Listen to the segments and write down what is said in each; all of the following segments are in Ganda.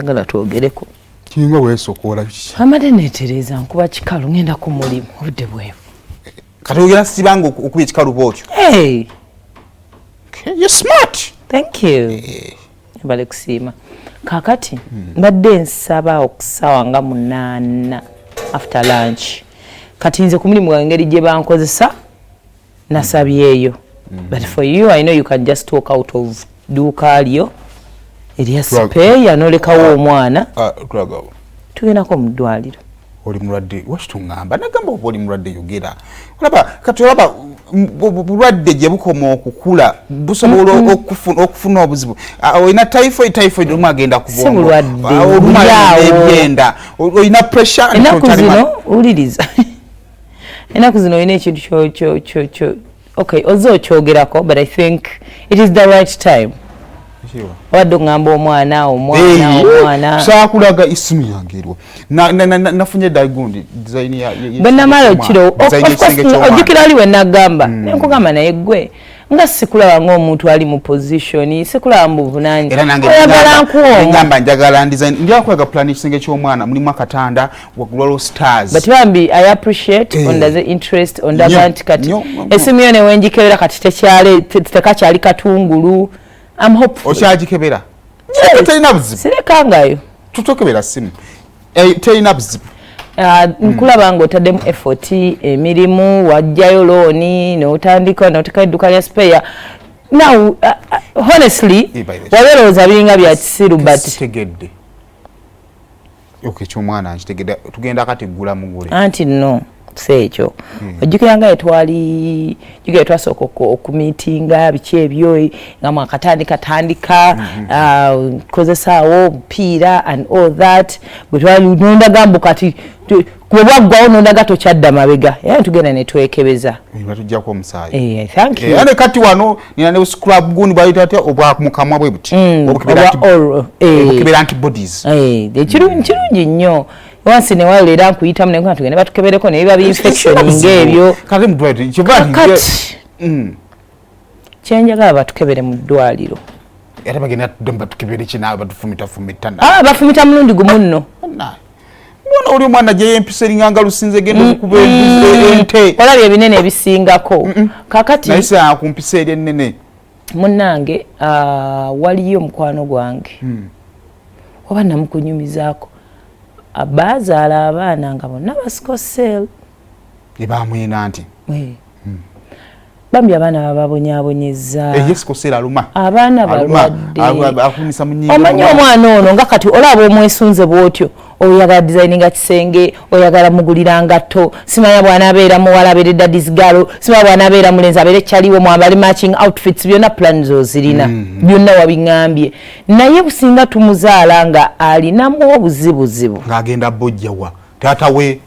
ngala twogereko kinga weesokola amade netereza nkuba kikalu ngenda ku mulimu obudde bwevu kati ogera sibanga okuba ekikalu bwotyo. Hey, okay, you're smart. Thank you. Bale kusiima kakati mbadde nsaba okusawa nga 8 after lunch kati nze ku mulimu ngeri gye bankozesa nasabyeyo. But for you, I know you can just walk out of duuka lyo Eliya sipeya nolekawo omwana tugendako mu ddwaliro. Oli mulwadde washitungamba nagamba oli mulwadde yogera olaba kati olaba bulwadde gye bukoma okukula busobola okufuna obuzibu olina typhoid omwagenda kubongo olumagenda olina pressure enaku zino uliriza enaku zino olina ekintu kyo okay ozo okyogerako but I think it is the right time. Wadde ngamba omwana saakulaga isimu yange erwo nafunye daigundi design ya bwenamala okiro ojjukira ali we nagamba nenkugamba naye gwe nga sikulaba ng'omuntu ali mu position sikulaba mu buvunanyi oyagala nkuwoma njagala design ndyakwega plan ekisenge ky'omwana mulimu akatanda waggulwalo stars but bambi I appreciate on the interest on the band kati esimu yo newenjikebera kati tekakyali katungulu. I'm hopeful. Okyagikebera. Terina buzibu. Sirekangayo. Tutokebera simu. Terina buzibu. Nkulaba nga otaddemu effort emirimu wajjayo looni n'otandika n'oteka edduka lya spare. Now honestly wabelowooza biringa bya kisiru but kitegedde. Okay ky'omwana nkitegedde tugenda kati gula mugule. Anti no. Sekyo ojjukira nga etwali jukira twasooka okumitinga biki ebyo nga mwakatandika kozesaawo obupiira and all that bwe twali nondagambo kati kwe bwaggwawo nondaga tokyadda mabega era tugenda ne twekebeza batujjako omusaayi. Thank you. Ane kati wano nina ne scrub gundi bayita atya obwamukamwa bwe buti obukebera antibodies ekirungi nnyo. Once in a while era nkuyitamu ne tugende batukebereko ne biba infection ng'ebyo kale mudwaliro kibali kyenjagala batukebere mu ddwaliro era bagenda batukebere kinawe batufumita bafumita mulundi gumu nno mbona oli omwana gye yempisa eringanga lusinze genda okuba ente olabye ebinene ebisingako kakati naye saa kumpisa eri ennene munnange waliyo mukwano gwange oba namukunyumizaako abazaala abaana nga bonna basikosel nebamwina nti bambi abaana bababonyabonyeza abaana balwadde omanyi omwana ono nga kati olaba omwesunze bwotyo oyagala designinga kisenge oyagala mugulira ngatto simanya bwana abeera muwala abeere daddy's girl simanya bwana abeera mulenzi abeere kyaliwo mwambale matching outfits byonna plans ozirina byonna wabiŋŋambye naye businga tumuzaala nga alinamu obuzibuzibu ng'agenda bojjawa taata we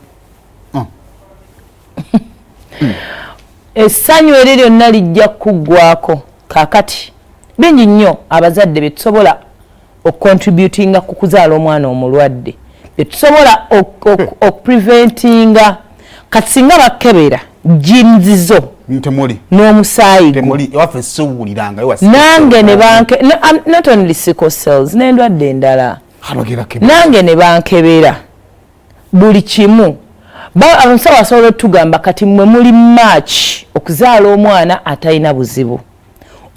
essanyu eri lyonna lijja kuggwako kakati bingi nnyo abazadde bye tusobola okucontributinga ku kuzaala omwana omulwadde bye tusobola okupreventinga kati singa bakkebera jinzizo n'omusaayi nange ne banke not only sickle cells n'endwadde endala nange ne bankebera buli kimu abasawo asobola otugamba kati mmwe muli March okuzaala omwana atalina buzibu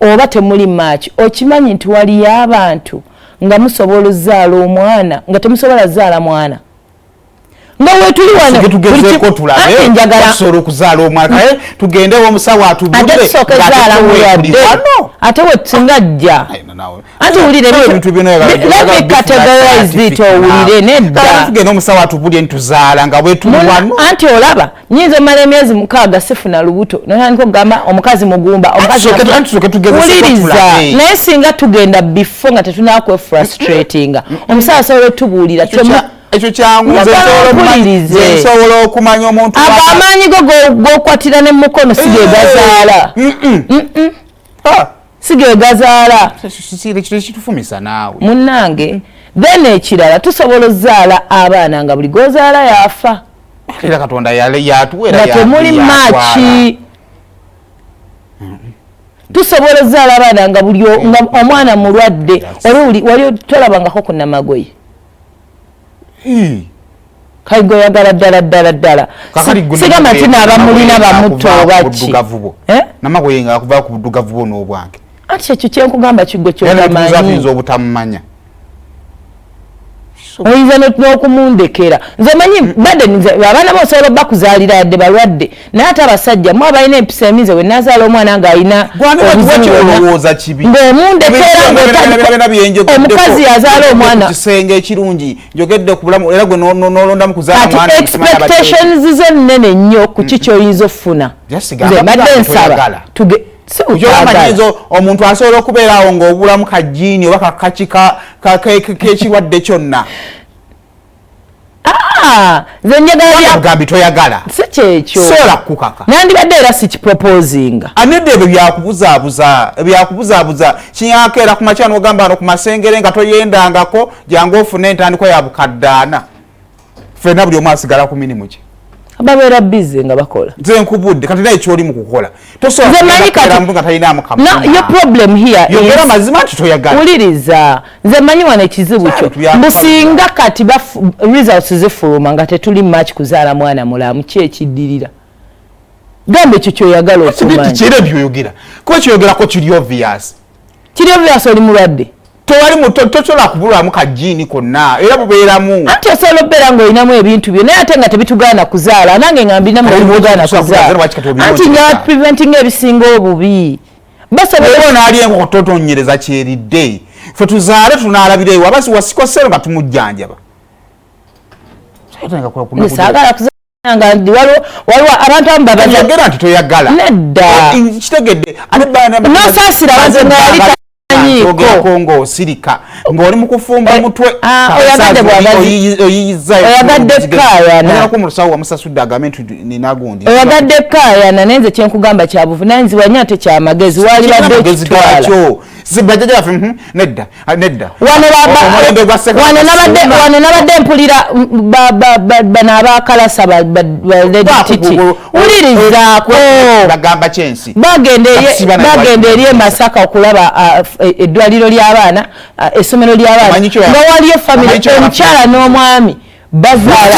oba temuli March okimanyi nti waliyo abantu nga musobola ozaala omwana nga temusobola zaala mwana nga wetuli wano tugezeeko tulabe tusobola okuzaala omwana tugende omusawo atubudde ate wetusinga jja anti wulire let me categorize it owulire nedda tugende omusawo atubudde ntuzaala nga bwetuli wano anti olaba nyinza omala emyezi 6 sifuna lubuto notandika okugamba omukazi mugumba wuliriza naye singa tugenda before nga tetunakwe frustratinga omusawo asobola otubuulira ekyo kyangu nsobola okumanya omuntu amaanyi go g'okwatira ne mukono sigegazaala sigegazaala kitufumisa naawe munnange then ekirala tusobola ozaala abaana nga buli gozaala yafa era katonda yatuwera nga temuli Maachi tusobola ozaala abaana nga buli omwana mulwadde wali tolabangako ku Namagoye Kaigo yagala ddala sigamba nti n'abamulina bamutto obaki namagoyenga akuva ku buddugavu bo n'obwange ati ekyo kyenkugamba kigwe kyotamanyi obutamumanya oyinza n'okumundekera nze manyi badde abaana b'osobola bakuzaalira yadde balwadde naye ate abasajja mu abalina empisa eminze we nazaala omwana ng'alina ng'omundekera omukazi yazaala omwana kisenge ekirungi njogedde ku bulamu era gwe n'olondamu kuzaala mwana expectations zo nnene nnyo ku ki ky'oyinza okufuna nze mbadde nsaba omanyizo omuntu asobola okubeerawo ng'obulamu kajiini oba kakaki k'ekirwadde kyonna nze njagalagambi toyagala si kyekyo sobola kukaka nandibadde era sikipropoozinga anedde ebyo byakubuzaabuza kinyako era ku makya n'ogamba no ku masengere nga toyendangako jangu ofune entandikwa ya bukaddaana ffenna buli omu asigala ku mirimu kye babeera bize nga bakola nze nkubudde kati naye kyoli mu kukola your problem here yogera mazima nti toyagala uliriza nze manyi wana ekizibu kyo businga kati results zifuluma nga tetuli match kuzaala mwana mulamu ki ekiddirira gamba ekyo kyoyagala okumanyi kiri ebyoyogera kuba kyoyogerako kiri obvious oli mulwadde tewali muto tosobola kubulwamu kajiini konna era bubeeramu anti osobola okubeera ng'olinamu ebintu byo naye ate nga tebitugaana kuzaala nange nga mbinamu tebitugaana kuzaala anti nga preventing ebisinga obubi basobola naali enkokototonyereza kyeridde ffe tuzaale tunaalabira ewa basi wasikosero nga tumujjanjaba saagala kuzaala nga waliwo abantu abamu babayogera nti toyagala nedda kitegedde nosaasira banze nga yali Kongo osirika ng'oli mu kufumba mutwe oyagadde kaayana musawo wamusasudde agambe nti nina gundi oyagadde kaayana naye nze kyenkugamba kya buvunanyizibwa nnyo ate kya magezi walibadde ekitwala nedda wano nabadde mpulira bano abakalasa baledititi ulirizaako bagenda eri e Masaka okulaba eddwaliro ly'abaana essomero ly'abaana nga waliyo famire omukyala n'omwami bazaala